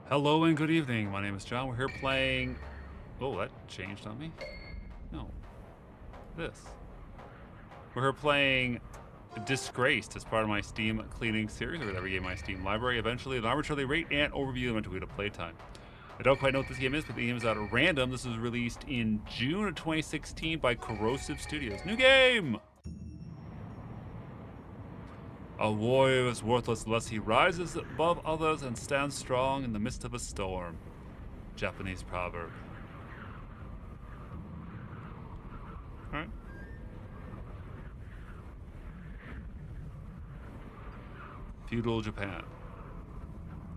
Hello and good evening. My name is John. We're here playing. Oh, that changed on me. No, this. We're here playing Disgraced as part of my Steam cleaning series, or whatever game my Steam library. Eventually, an arbitrarily rate and overview of to playtime. I don't quite know what this game is, but the game is out at random. This was released in June of 2016 by Corrosive Studios. New game! A warrior is worthless unless he rises above others and stands strong in the midst of a storm. Japanese proverb. Alright. Feudal Japan.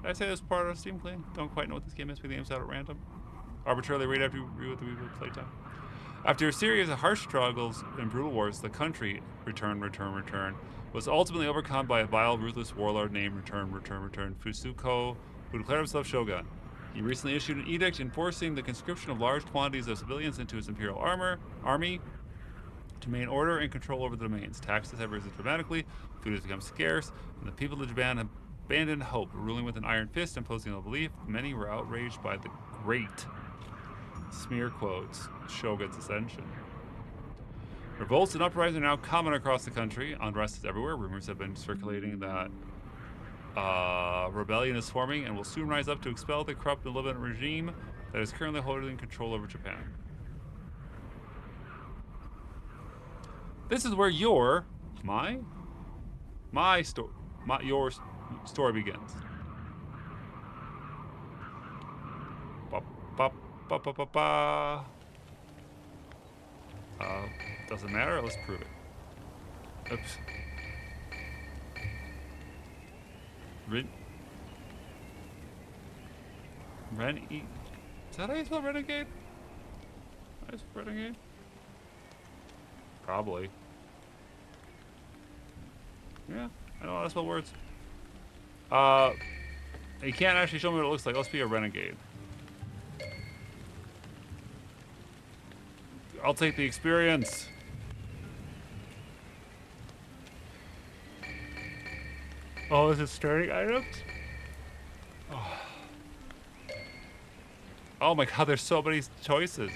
Did I say this part of Steam Clean? Don't quite know what this game is, but the game's out at random. Arbitrarily right after you review the playtime. After a series of harsh struggles and brutal wars, the country, return, was ultimately overcome by a vile, ruthless warlord named Fusuko, who declared himself shogun. He recently issued an edict enforcing the conscription of large quantities of civilians into his imperial army to maintain order and control over the domains. Taxes have risen dramatically, food has become scarce, and the people of Japan have abandoned hope, ruling with an iron fist, imposing no belief. Many were outraged by the great, smear quotes, shogun's ascension. Revolts and uprisings are now common across the country. Unrest is everywhere. Rumors have been circulating that rebellion is forming and will soon rise up to expel the corrupt and malevolent regime that is currently holding control over Japan. This is where your story begins. Ba, ba, ba, ba, ba, ba. Doesn't matter. Let's prove it. Oops. Is that how you spell renegade? How you spell renegade? Probably. Yeah, I know how to spell words. You can't actually show me what it looks like. Let's be a renegade. I'll take the experience. Oh, is it starting items? Oh my god, there's so many choices.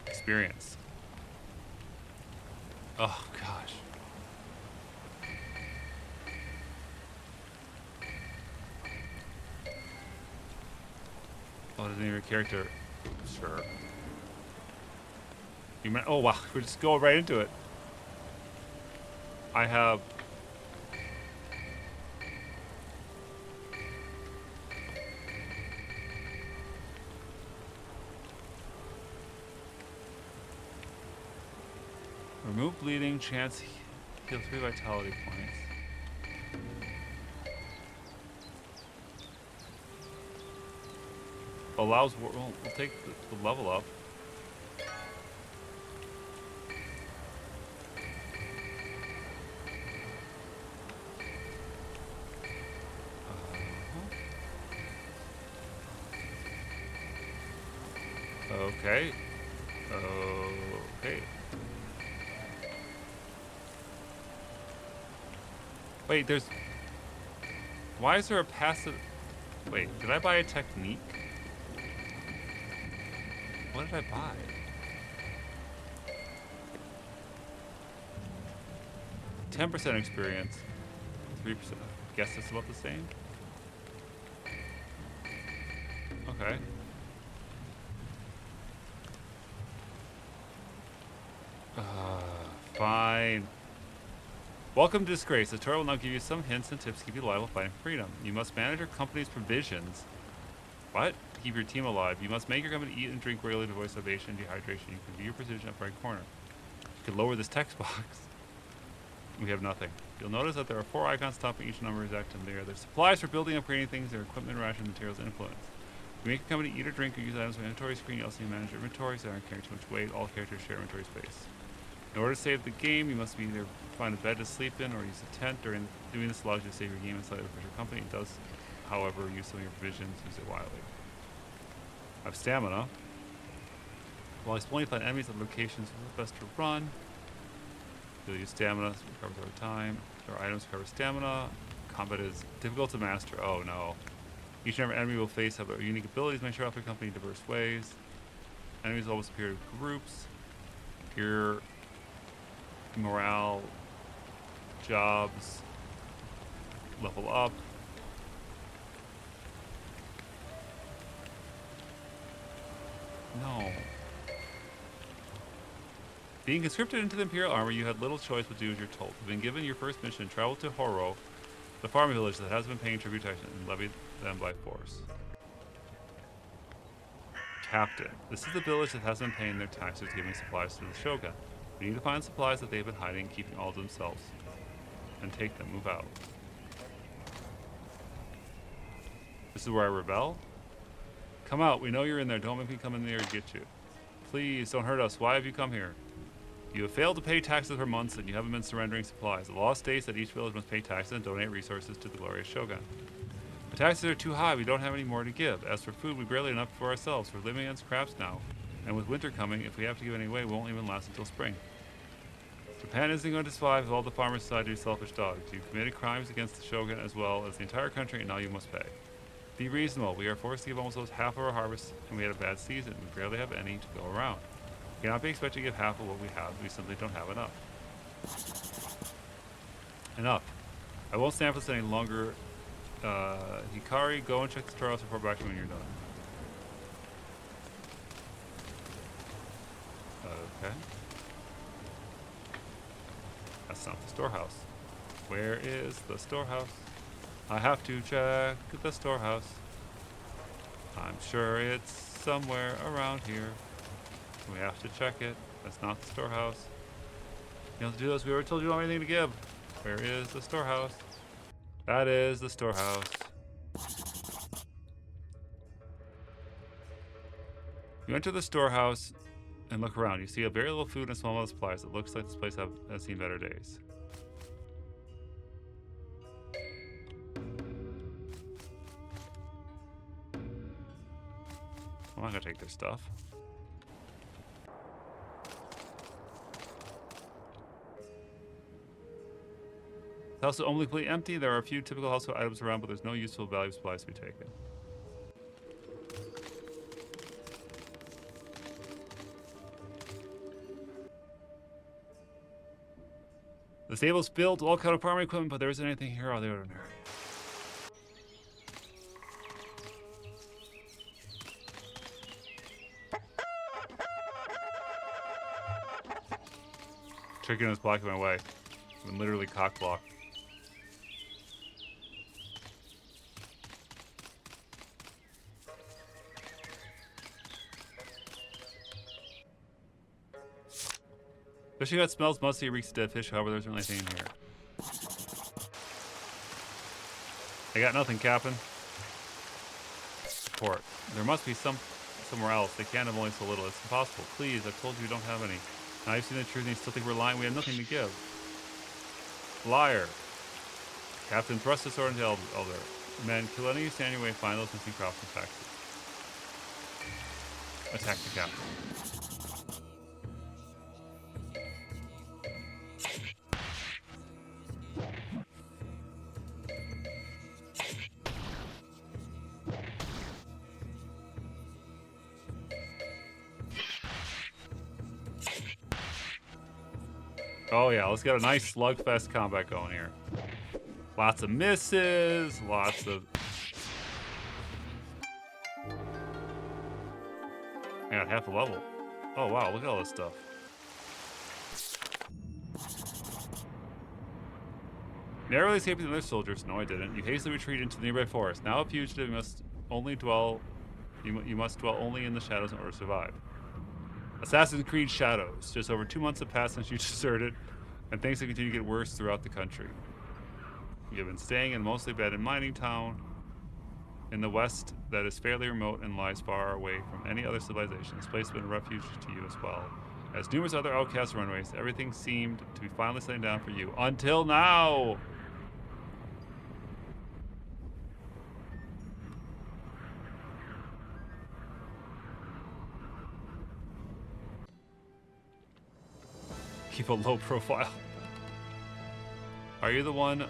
Experience. Oh gosh. Oh, doesn't even a character. Sure. Oh wow, we're just going right into it. I have remove bleeding, chance heal 3 vitality points. Allows we'll take the level up. Okay. Okay. Wait, there's... Why is there a passive... Wait, did I buy a technique? What did I buy? 10% experience. 3%. Guess it's about the same. Okay. Fine. Welcome to Disgrace. The tutorial will now give you some hints and tips to keep you alive while fighting for freedom. You must manage your company's provisions. What? To keep your team alive. You must make your company eat and drink regularly to avoid starvation and dehydration. You can view your position up right corner. You can lower this text box. We have nothing. You'll notice that there are 4 icons topping each number is active there. There's supplies for building and upgrading things. There are equipment, ration, materials, and influence. You make your company eat or drink or use items from the inventory screen. You also need to manage your inventory so they aren't carrying too much weight. All characters share inventory space. In order to save the game, you must either find a bed to sleep in or use a tent. During doing this allows you to save your game and slightly push your company. It does, however, use some of your provisions. Use it wisely. I have stamina. While exploring, find enemies at locations where it's best to run. You'll use stamina, so it recovers over time. There are items to cover stamina. Combat is difficult to master. Oh no. Each and every enemy will face have unique abilities. Make sure to help your company in diverse ways. Enemies always appear in groups. Gear, morale, jobs, level up. No. Being conscripted into the Imperial Army, you had little choice but do as you're told. You've been given your first mission, travel to Horo, the farming village that has been paying tribute tax, and levy them by force. Captain, this is the village that has been paying their taxes, giving supplies to the Shogun. We need to find supplies that they've been hiding, keeping all to themselves. And take them, move out. This is where I rebel? Come out, we know you're in there, don't make me come in there and get you. Please, don't hurt us, why have you come here? You have failed to pay taxes for months and you haven't been surrendering supplies. The law states that each village must pay taxes and donate resources to the glorious Shogun. The taxes are too high, we don't have any more to give. As for food, we barely have enough for ourselves. We're living on scraps now. And with winter coming, if we have to give any away, it won't even last until spring. Japan isn't going to survive if all the farmers decide to be selfish dogs. You've committed crimes against the Shogun as well as the entire country, and now you must pay. Be reasonable. We are forced to give almost half of our harvest, and we had a bad season. We barely have any to go around. We cannot be expected to give half of what we have. We simply don't have enough. Enough. I won't stand for this any longer. Hikari, go and check the storehouse before back to me when you're done. Okay. That's not the storehouse. Where is the storehouse? I have to check the storehouse. I'm sure it's somewhere around here. We have to check it. That's not the storehouse. You have to do this. We already told you don't have anything to give. Where is the storehouse? That is the storehouse. You enter the storehouse and look around. You see a very little food and a small amount of supplies. It looks like this place has seen better days. I'm not gonna take their stuff. The house is only completely empty. There are a few typical household items around, but there's no useful value supplies to be taken. The stable's filled with all kind of farming equipment, but there isn't anything here out of the ordinary. Chicken is blocking my way. I'm literally cock blocked. Fishing hut smells musty, reeks of dead fish, however, there isn't anything in here. I got nothing, Captain. Port. There must be somewhere else. They can't have only so little. It's impossible. Please, I've told you we don't have any. Now you've seen the truth and you still think we're lying. We have nothing to give. Liar. Captain, thrust the sword into Elder. Men, kill any of you standing away, find those missing crops and taxes. Attack the captain. Oh yeah, let's get a nice slugfest combat going here. Lots of misses, lots of... I got half a level. Oh wow, look at all this stuff. Narrowly escaping the other soldiers. No, I didn't. You hastily retreat into the nearby forest. Now a fugitive, you must dwell only in the shadows in order to survive. Assassin's Creed Shadows. Just over 2 months have passed since you deserted, and things have continued to get worse throughout the country. You've been staying in a mostly abandoned mining town in the west that is fairly remote and lies far away from any other civilization. This place has been a refuge to you as well. As numerous other outcast runways, everything seemed to be finally settling down for you. Until now! Keep a low profile. Are you the one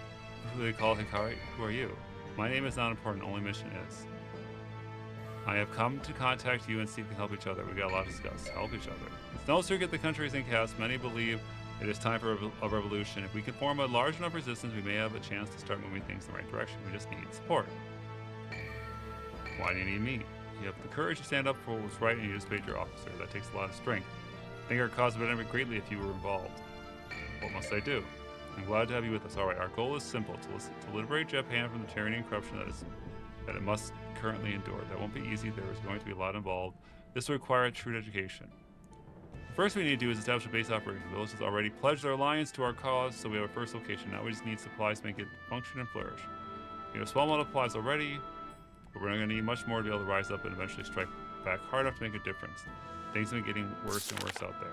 who they call Hikari? Who are you? My name is not important, only mission is. I have come to contact you and seek to help each other. We got a lot to discuss. Help each other. It's no secret the country is in chaos. Many believe it is time for a revolution. If we can form a large enough resistance, we may have a chance to start moving things in the right direction. We just need support. Why do you need me? You have the courage to stand up for what's right and you just paid your officer. That takes a lot of strength. I think our cause would benefit greatly if you were involved. What must I do? I'm glad to have you with us. Alright, our goal is simple. To liberate Japan from the tyranny and corruption that it must currently endure. That won't be easy. There is going to be a lot involved. This will require a true education. First we need to do is establish a base operation. The village has already pledged their alliance to our cause, so we have a first location. Now we just need supplies to make it function and flourish. We have a small amount of supplies already, but we're going to need much more to be able to rise up and eventually strike back hard enough to make a difference. Things have been getting worse and worse out there.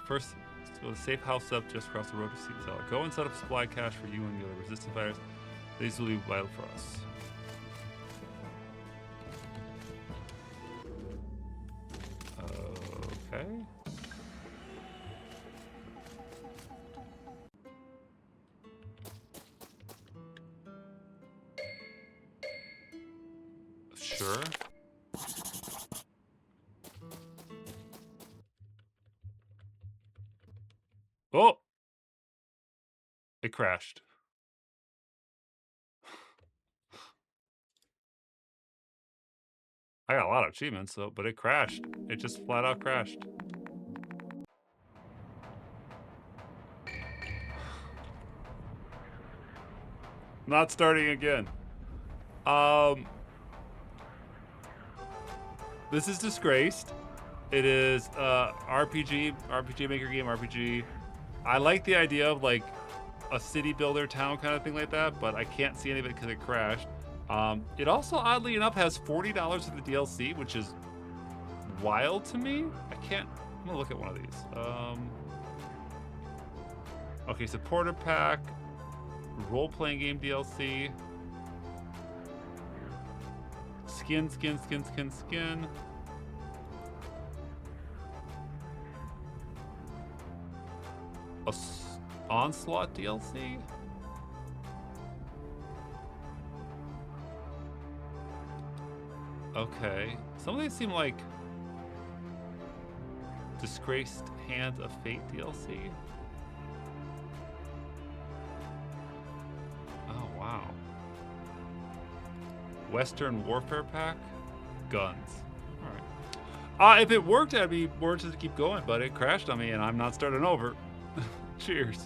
First, so the safe house up just across the road to Sea Cellar. Go and set up supply cache for you and the other resistant fighters. These will be vital for us. Okay. Sure. Oh! It crashed. I got a lot of achievements, though, but it crashed. It just flat out crashed. Not starting again. This is Disgraced. It is RPG maker game, RPG. I like the idea of like a city builder town kind of thing like that, but I can't see any of it because it crashed. It also, oddly enough, has $40 for the DLC, which is wild to me. I'm gonna look at one of these. Okay, supporter pack, role-playing game DLC, skin. Onslaught DLC? Okay. Some of these seem like Disgraced Hands of Fate DLC. Oh, wow. Western Warfare Pack? Guns. Alright. If it worked, I'd be more interested to keep going, but it crashed on me and I'm not starting over. Cheers.